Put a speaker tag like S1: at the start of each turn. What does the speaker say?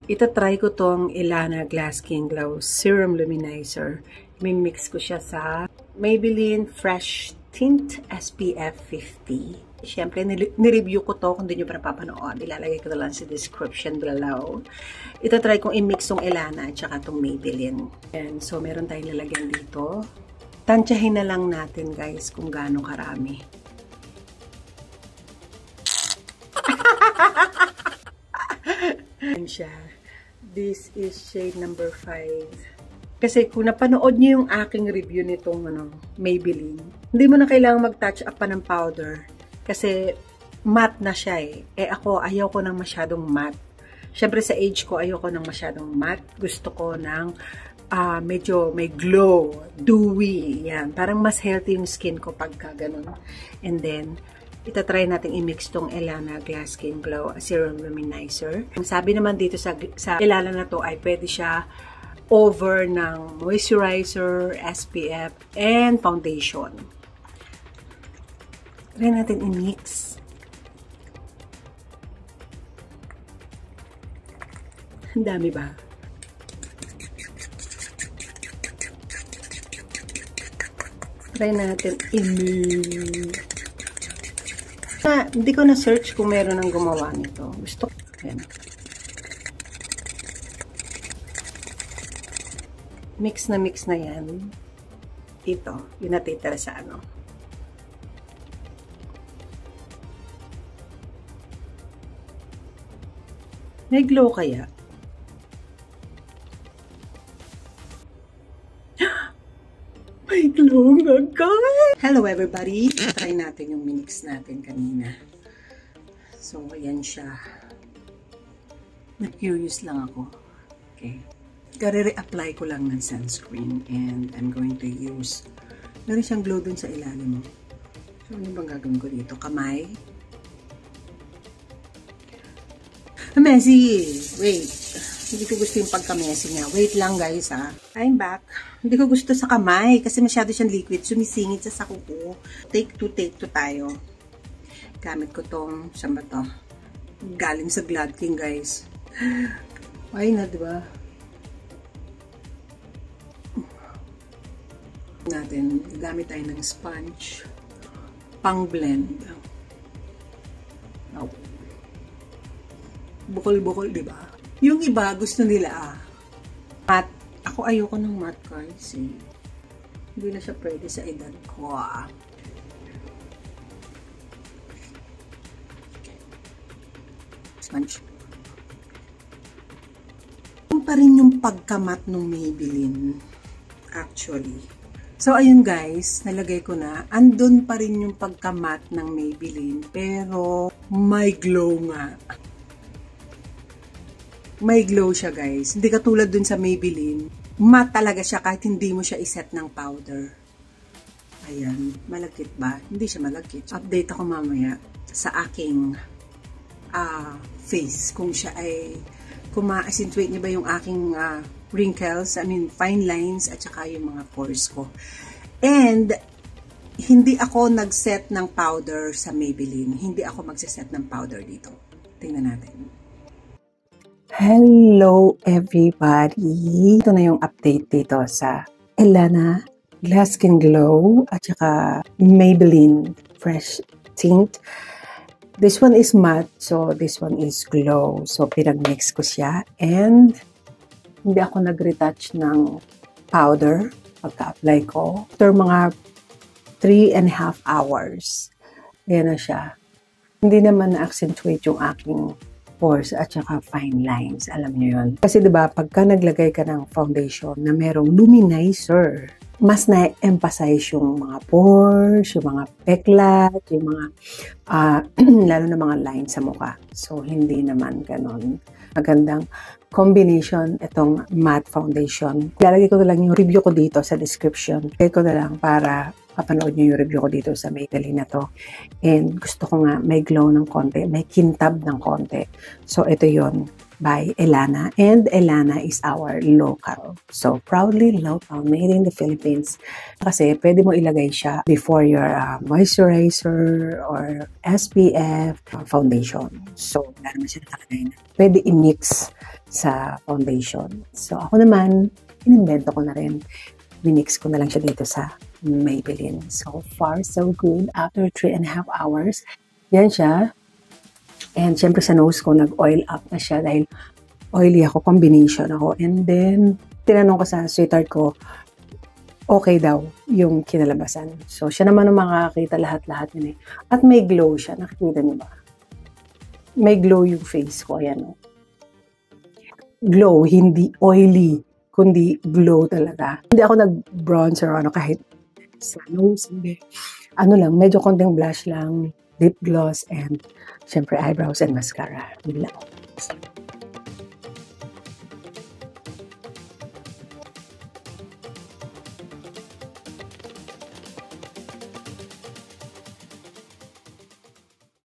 S1: Itatry ko tong Ilana Glass Skin Glow Serum Luminizer. Mimix ko siya sa Maybelline Fresh Tint SPF 50. Siyempre, nireview ko to. Kung di nyo pa napapanood, ilalagay ko na lang sa description below. Itatry kong i-mix tong Ilana at saka tong Maybelline. And so, meron tayong lalagyan dito. Tansyahin na lang natin, guys, kung gaano karami. Yan siya. This is shade number 5. Kasi kung napanood nyo yung aking review nitong Maybelline, hindi mo na kailangang mag-touch up pa ng powder. Kasi matte na siya eh. Eh ako, ayaw ko ng masyadong matte. Siyempre sa age ko, ayaw ko ng masyadong matte. Gusto ko ng medyo may glow, dewy. Yan. Parang mas healthy yung skin ko pagka ganun. And then, itatry natin i-mix tong Ilana Glass Skin Glow Serum Luminizer. Ang sabi naman dito sa Ilana na to ay pwede siya over ng moisturizer, SPF, and foundation. Try natin i-mix. Ang dami ba? Try natin i-mix. Hindi ko na-search kung meron ng gumawa nito. Gusto ko. Ayan. Mix na yan. Ito. Yung natitira sa May glow kaya? May glow nga, guys! Hello, everybody! Try natin yung minix natin kanina. So, ayan siya. Na-curious lang ako. Okay. Kare-reapply ko lang ng sunscreen and I'm going to use meron siyang glow dun sa ilalim. So, ano bang gagawin ko dito? Kamay. Messy! Wait. Hindi ko gusto yung pagka-messy niya. Wait lang, guys, ha. I'm back. Hindi ko gusto sa kamay kasi masyado siyang liquid. Sumisingit sa kuko. Take two tayo. Gamit ko tong, saan ba to? Galing sa Glad King, guys. Ay na, diba? Natin, gamit tayo ng sponge. Pang-blend. Oh. Bukol-bukol, diba? Yung iba, gusto nila, matte. Ako ayoko ng matte, guys, eh. Hindi na siya pwede sa edad ko, Sponge. Yung pa rin yung pagkamat ng Maybelline, actually. So, ayun, guys, nalagay ko na. Andun pa rin yung pagkamat ng Maybelline, pero may glow nga. May glow siya, guys. Hindi katulad dun sa Maybelline. Matte talaga siya kahit hindi mo siya iset ng powder. Ayan. Malagkit ba? Hindi siya malagkit. Update ako mamaya sa aking face. Kung siya ay, kung ma-accentuate niya ba yung aking wrinkles, I mean, fine lines, at saka yung mga pores ko. And, hindi ako nag-set ng powder sa Maybelline. Hindi ako magsiset ng powder dito. Tingnan natin. Hello everybody! Ito na yung update dito sa Ilana Glass Skin Glow at saka Maybelline Fresh Tint. This one is matte, so this one is glow. So pinag-mix ko siya and hindi ako nag-retouch ng powder pagka-apply ko. After mga 3.5 hours, yan na siya. Hindi naman na-accentuate yung aking pores at saka fine lines. Alam niyo yun. Kasi diba, pagka naglagay ka ng foundation na merong luminizer, mas na-emphasize yung mga pores, yung mga peklat, yung mga, lalo na mga lines sa mukha. So, hindi naman ganon. Magandang combination itong matte foundation. Lalagay ko na lang yung review ko dito sa description. Lagay ko na lang para papanood nyo yung review ko dito sa Maybelline na to. And gusto ko nga may glow ng konti, may kintab ng konti. So, ito yon by Ilana. And Ilana is our local. So, proudly local, made in the Philippines. Kasi pwede mo ilagay siya before your moisturizer or SPF foundation. So, wala naman siya nakalagay na. Pwede i-mix sa foundation. So, ako naman, inimbento ko na rin. Minix ko na lang siya dito sa Maybelline. So far, so good. After 3.5 hours, yan siya. And syempre sa nose ko, nag-oil up na siya dahil oily ako, combination ako. And then, tinanong ko sa sweetheart ko, okay daw yung kinalabasan. So, siya naman ang makakakita lahat-lahat yun eh. At may glow siya. Nakikita niyo ba? May glow yung face ko. Ayan o. Glow, hindi oily, kundi glow talaga. Hindi ako nag-bronzer o ano kahit sa nose. Hindi. Ano lang, medyo konting blush lang, lip gloss, and syempre eyebrows and mascara. Yun lang.